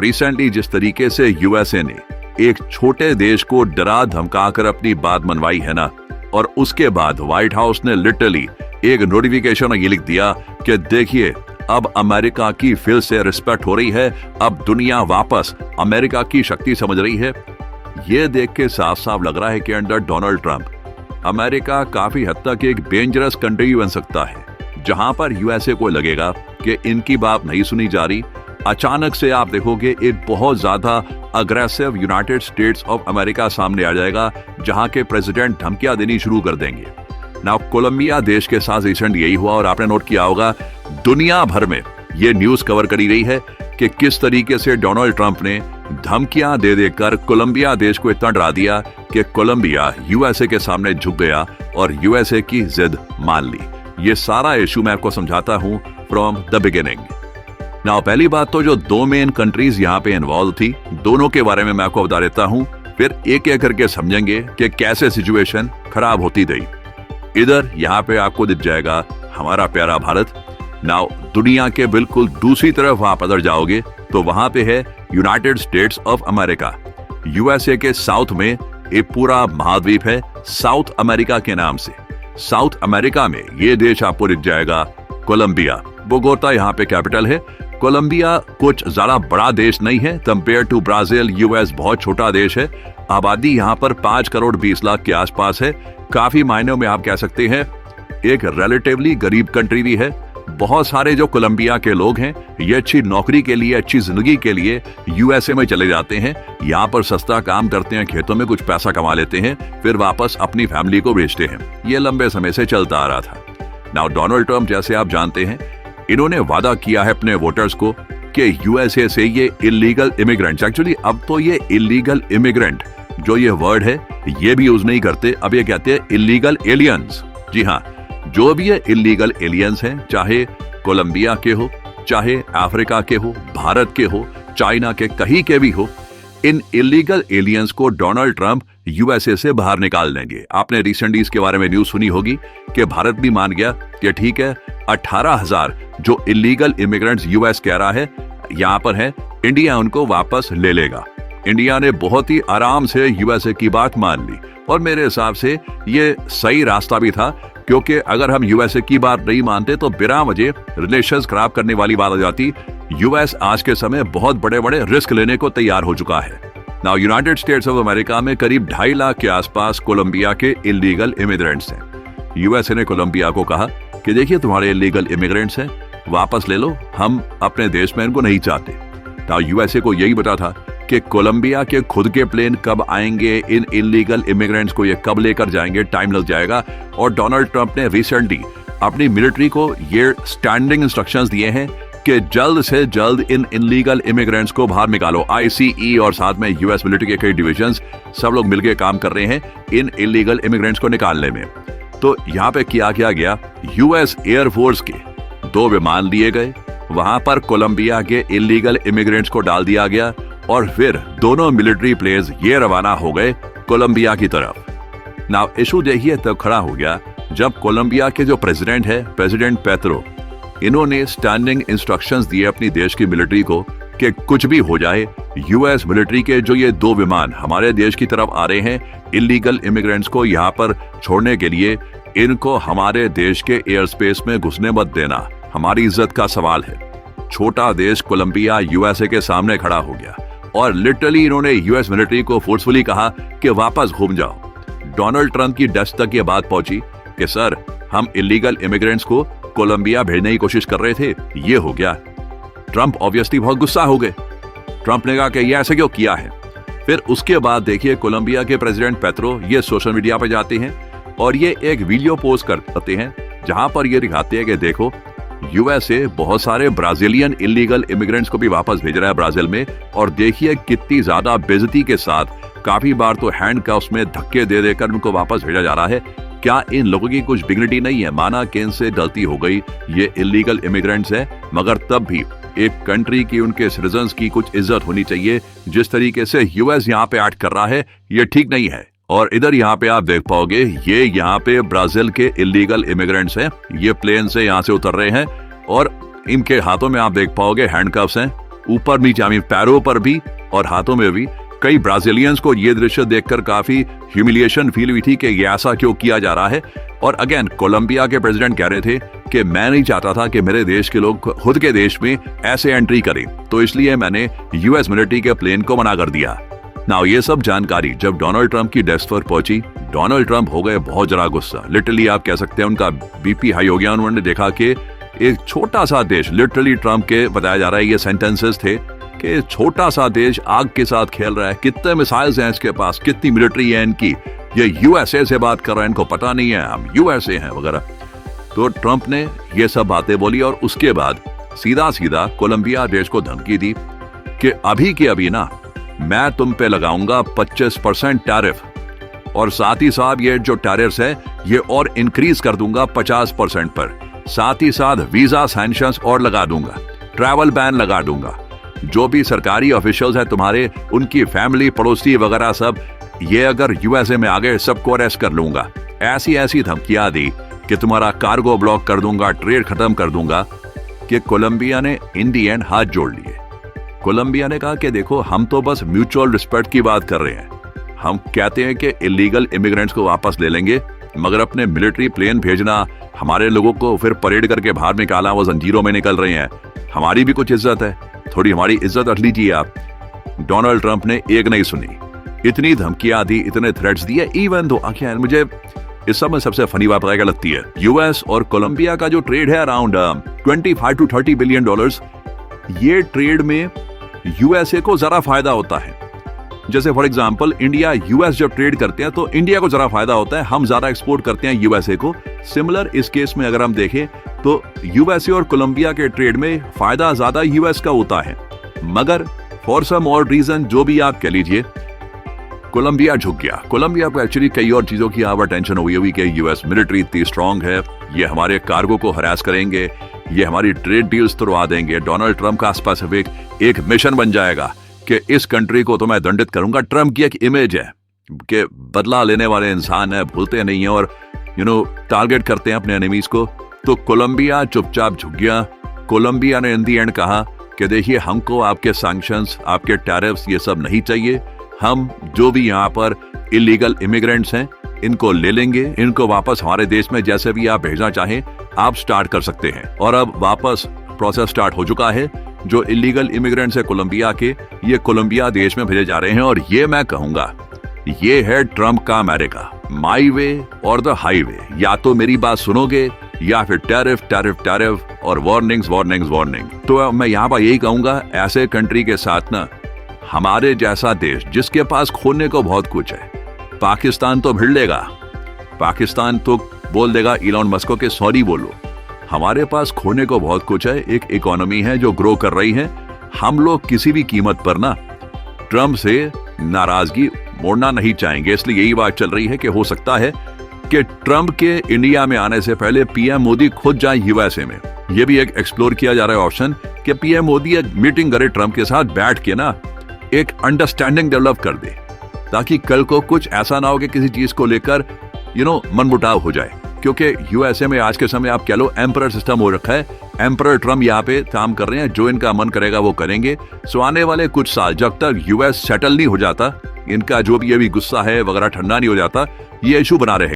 Recently जिस तरीके से यूएसए ने एक छोटे देश को डरा धमकाकर अपनी बात मनवाई है ना, और उसके बाद व्हाइट हाउस ने लिटरली एक नोटिफिकेशन ये लिख दिया कि देखिए अब अमेरिका की फिर से रिस्पेक्ट हो रही है, अब दुनिया वापस अमेरिका की शक्ति समझ रही है। ये देख के साफ साफ लग रहा है कि अंडर डोनाल्ड ट्रंप अमेरिका काफी हद तक एक डेंजरस कंट्री बन सकता है, जहां पर यूएसए को लगेगा कि इनकी बात नहीं सुनी जा रही। अचानक से आप देखोगे एक बहुत ज्यादा aggressive United states of America सामने आ जाएगा, जहां के प्रेसिडेंट धमकियां देनी शुरू कर देंगे। नाउ कोलंबिया देश के साथ रिसेंट यही हुआ, और आपने नोट किया होगा दुनिया भर में ये न्यूज कवर करी गई है कि किस तरीके से डोनाल्ड ट्रंप ने धमकियां दे देकर कोलंबिया देश को इतना डरा दिया कि कोलंबिया यूएसए के सामने झुक गया और यूएसए की जिद मान ली। ये सारा इशू मैं आपको समझाता हूं फ्रॉम द बिगिनिंग। नाउ पहली बात तो जो दो मेन कंट्रीज यहाँ पे इन्वॉल्व थी, दोनों के बारे में मैं आपको बता देता हूं, फिर एक एक करके समझेंगे कि कैसे सिचुएशन खराब होती गई। इधर यहाँ पे आपको दिख जाएगा हमारा प्यारा भारत। नाउ दुनिया के बिल्कुल दूसरी तरफ आप अदर जाओगे तो वहां पे है United states of America. USA के साउथ में एक पूरा महाद्वीप है साउथ अमेरिका के नाम से। साउथ अमेरिका में ये देश आपको दिख जाएगा कोलंबिया। बोगोटा यहाँ पे कैपिटल है। कोलंबिया कुछ ज्यादा बड़ा देश नहीं है कंपेयर टू ब्राजील। यूएस बहुत छोटा देश है। आबादी यहाँ पर 5 करोड़ 20 लाख के आसपास है। काफी मायनों में आप कह सकते हैं एक रिलेटिवली गरीब कंट्री भी है। बहुत सारे जो कोलंबिया के लोग हैं ये अच्छी नौकरी के लिए, अच्छी जिंदगी के लिए यूएसए में चले जाते हैं। यहाँ पर सस्ता काम करते हैं, खेतों में कुछ पैसा कमा लेते हैं, फिर वापस अपनी फैमिली को भेजते हैं। ये लंबे समय से चलता आ रहा था। नाउ डोनाल्ड ट्रंप जैसे आप जानते हैं, इन्होंने वादा किया है अपने वोटर्स को कि यूएसए से ये इलीगल इमिग्रेंट्स, एक्चुअली अब तो ये इलीगल इमिग्रेंट जो ये वर्ड है ये भी यूज नहीं करते, अब ये कहते हैं इलीगल एलियंस। जी हाँ, जो भी ये इलीगल एलियंस हैं, चाहे कोलंबिया के हो, चाहे अफ्रीका के हो, भारत के हो, चाइना के कहीं के भी हो, इन इलीगल एलियंस को डोनाल्ड ट्रंप यूएसए से बाहर निकाल देंगे। आपने रिसेंटली इसके बारे में न्यूज सुनी होगी कि भारत भी मान गया कि ठीक है 18,000 जो इलीगल इमिग्रेंट्स यूएस कह रहा है यहां पर है, इंडिया उनको वापस ले लेगा। इंडिया ने बहुत ही आराम से यूएसए की बात मान ली, और मेरे हिसाब से ये सही रास्ता भी था, क्योंकि अगर हम यूएसए की बात नहीं मानते तो बिना वजह रिलेशंस खराब करने वाली बात आ जाती। यूएस आज के समय बहुत बड़े बड़े रिस्क लेने को तैयार हो चुका है। Now United states of America में करीब 2.5 लाख के आसपास कोलंबिया के इलीगल इमिग्रेंट्स हैं। यूएसए ने कोलंबिया को कहा कि देखिए तुम्हारे इलीगल इमिग्रेंट्स हैं, वापस ले लो, हम अपने देश में इनको नहीं चाहते। नाउ यूएसए को यही पता था कि कोलंबिया के खुद के प्लेन कब आएंगे, इन इलीगल इमिग्रेंट्स को ये कब लेकर जाएंगे, टाइम लग जाएगा। और डोनाल्ड ट्रंप ने रिसेंटली अपनी मिलिट्री को ये स्टैंडिंग इंस्ट्रक्शंस दिए हैं कि जल्द से जल्द इन इलीगल इमिग्रेंट्स को बाहर निकालो। आईसीई और साथ में यूएस मिलिट्री के कई डिविजन्स सब लोग मिलकर काम कर रहे हैं इन इलीगल इमिग्रेंट्स को निकालने में। तो यहाँ पे क्या किया गया, यूएस एयरफोर्स के 2 विमान लिए गए, वहां पर कोलंबिया के इलीगल इमिग्रेंट्स को डाल दिया गया, और फिर दोनों मिलिट्री प्लेन्स ये रवाना हो गए कोलंबिया की तरफ। नाउ इशू देखिए तब खड़ा हो गया जब कोलंबिया के जो प्रेसिडेंट है, प्रेसिडेंट पेट्रो, इन्होंने स्टैंडिंग इंस्ट्रक्शंस दिए अपनी देश की मिलिट्री को कि कुछ भी हो जाए, यूएस मिलिट्री के जो ये 2 विमान हमारे देश की तरफ आ रहे हैं इलीगल इमिग्रेंट्स को यहाँ पर छोड़ने के लिए, इनको हमारे देश के एयर स्पेस में घुसने मत देना, हमारी इज्जत का सवाल है। छोटा देश कोलंबिया यूएसए के सामने खड़ा हो गया और लिटरली इन्होंने यूएस मिलिट्री को फोर्सफुली कहा कि वापस घूम जाओ। डोनाल्ड ट्रंप की डेस्क तक ये बात पहुंची कि सर हम इलीगल इमिग्रेंट्स को कोलंबिया भेजने की कोशिश कर रहे थे, ये हो गया। ट्रंप ऑब्वियसली बहुत गुस्सा हो गए। ट्रंप ने कहा कि ये ऐसे क्यों किया है। फिर उसके बाद देखिए कोलंबिया के प्रेसिडेंट पेट्रो ये सोशल मीडिया पर जाते हैं और ये एक वीडियो पोस्ट करते हैं जहां पर ये दिखाते हैं कि देखो यूएसए बहुत सारे ब्राजीलियन इलीगल इमिग्रेंट्स को भी वापस भेज रहा है ब्राजील में, और देखिए कितनी ज्यादा बेइज्जती के साथ, काफी बार तो हैंडकफ्स में धक्के दे देकर उनको वापस भेजा जा रहा है। क्या इन लोगों की कुछ डिग्निटी नहीं है? माना कि इनसे गलती हो गई, ये इलीगल इमिग्रेंट्स है, मगर तब भी एक कंट्री की, उनके सिटीजन्स की कुछ इज्जत होनी चाहिए। जिस तरीके से यूएस यहाँ पे एक्ट कर रहा है ये ठीक नहीं है। और इधर यहाँ पे आप देख पाओगे ये यहाँ पे ब्राजील के इलीगल इमिग्रेंट्स हैं, ये प्लेन से यहाँ से उतर रहे हैं और इनके हाथों में आप देख पाओगे हैंडकफ्स हैं। ऊपर नीचे, आई मीन पैरों पर भी और हाथों में भी। कई ब्राजीलियंस को ये दृश्य देखकर काफी ह्यूमिलिएशन फील हुई थी कि ये ऐसा क्यों किया जा रहा है। और अगेन कोलंबिया के प्रेसिडेंट कह रहे थे कि मैं नहीं चाहता था कि मेरे देश के लोग खुद के देश में ऐसे एंट्री करें, तो इसलिए मैंने यूएस मिलिट्री के प्लेन को मना कर दिया। नाउ ये सब जानकारी जब डोनाल्ड ट्रंप की डेस्क पर पहुंची, डोनाल्ड ट्रंप हो गए बहुत जरा गुस्सा। लिटरली आप कह सकते हैं उनका बीपी हाई हो गया। उन्होंने देखा कि एक छोटा सा देश, लिटरली ट्रंप के बताया जा रहा है ये सेंटेंसेस थे कि छोटा सा देश आग के साथ खेल रहा है, कितने मिसाइल्स हैं इसके पास, कितनी मिलिट्री है इनकी, ये यूएसए से बात कर रहा है, इनको पता नहीं है हम यूएसए हैं वगैरह। तो ट्रंप ने ये सब बातें बोली और उसके बाद सीधा सीधा कोलंबिया देश को धमकी दी कि अभी के अभी ना मैं तुम पे लगाऊंगा 25% टैरिफ, और साथ ही साथ ये जो टैरिफ्स है ये और इंक्रीज कर दूंगा 50% पर। साथ ही साथ वीजा सैंक्शंस और लगा दूंगा, ट्रैवल बैन लगा दूंगा। जो भी सरकारी ऑफिशियल्स हैं तुम्हारे, उनकी फैमिली, पड़ोसी वगैरह सब, ये अगर यूएसए में आ गए सबको अरेस्ट कर लूंगा। ऐसी ऐसी धमकियां दी कि तुम्हारा कार्गो ब्लॉक कर दूंगा, ट्रेड खत्म कर दूंगा, कि कोलंबिया ने इन दी एंड हाथ जोड़ लिए। कोलंबिया ने कहा कि देखो हम तो बस म्यूचुअल रिस्पेक्ट की बात कर रहे हैं, हम कहते हैं कि इलीगल इमिग्रेंट्स को वापस ले लेंगे, मगर अपने मिलिट्री प्लेन भेजना, हमारे लोगों को फिर परेड करके बाहर निकाला, वो जंजीरों में निकल रहे हैं, हमारी भी कुछ इज्जत है, थोड़ी हमारी इज्जत रख लीजिए आप। डोनाल्ड ट्रंप ने एक नहीं सुनी, इतनी धमकियां दी, इतने थ्रेट्स दिए। इवन दो आखिर मुझे इस सब में सबसे फनी बात क्या लगती है, यूएस और कोलंबिया का जो ट्रेड है अराउंड 25 to 30 बिलियन डॉलर्स, ये ट्रेड में यूएसए को जरा फायदा होता है। जैसे फॉर एग्जांपल इंडिया यूएस जब ट्रेड करते हैं तो इंडिया को जरा फायदा होता है, हम ज्यादा एक्सपोर्ट करते हैं यूएसए को। सिमिलर इस केस में अगर हम देखें तो यूएसए और कोलंबिया के ट्रेड में फायदा ज्यादा यूएस का होता है, मगर फॉर सम और रीजन जो भी आप कह लीजिए, कोलंबिया झुक गया। कोलंबिया को एक्चुअली कई और चीजों की आवर टेंशन हुई हुई कि यूएस मिलिट्री इतनी स्ट्रांग है, ये हमारे कार्गो को हरास करेंगे, ये हमारी ट्रेड डील्स तोड़वा देंगे। डोनाल्ड ट्रंप का स्पेसिफिक एक मिशन बन जाएगा कि इस कंट्री को तो मैं दंडित करूंगा। ट्रंप की एक इमेज है कि बदला लेने वाले इंसान है, भूलते नहीं है और टारगेट करते हैं अपने एनिमीज को। तो कोलंबिया चुपचाप झुक गया। कोलंबिया ने इन दी एंड कहा कि देखिए हमको आपके सैंक्शंस, आपके टैरिफ्स ये सब नहीं चाहिए, हम जो भी यहाँ पर इलीगल इमिग्रेंट्स हैं इनको ले लेंगे, इनको वापस हमारे देश में जैसे भी आप भेजना चाहें आप स्टार्ट कर सकते हैं। और अब वापस प्रोसेस स्टार्ट हो चुका है। जो इलीगल इमिग्रेंट्स है कोलंबिया के, ये कोलंबिया देश में भेजे जा रहे हैं। और ये मैं कहूंगा ये है ट्रंप का अमेरिका, माई वे और द हाईवे। या तो मेरी बात सुनोगे या फिर टैरिफ टैरिफ टैरिफ और वार्निंग्स वार्निंग्स वार्निंग। तो मैं यहाँ पर यही कहूंगा, ऐसे कंट्री के साथ ना हमारे जैसा देश जिसके पास खोने को बहुत कुछ है, पाकिस्तान तो भिड़ लेगा, पाकिस्तान तो बोल देगा इलॉन मस्क के सॉरी बोलो। हमारे पास खोने को बहुत कुछ है, एक इकोनॉमी है जो ग्रो कर रही है। हम लोग किसी भी कीमत पर ना ट्रंप से नाराजगी मोड़ना नहीं चाहेंगे। इसलिए यही बात चल रही है कि हो सकता है कि ट्रंप के इंडिया में आने से पहले पीएम मोदी खुद जाए यूएसए में। यह भी एक एक्सप्लोर किया जा रहा है ऑप्शन कि पीएम मोदी एक मीटिंग करे ट्रंप के साथ, बैठ के ना एक अंडरस्टैंडिंग डेवलप कर दे, ताकि कल को कुछ ऐसा ना हो कि किसी चीज को लेकर मनमुटाव हो जाए। क्योंकि यूएसए में आज के समय आप कह लो एम्परर सिस्टम हो रखा है, एम्परर ट्रम्प यहाँ पे काम कर रहे हैं, जो इनका मन करेगा वो करेंगे। सो आने वाले कुछ साल जब तक यूएस सेटल नहीं हो जाता, इनका जो भी अभी गुस्सा है वगैरह ठंडा नहीं हो जाता, ये इशू बना रहेगा।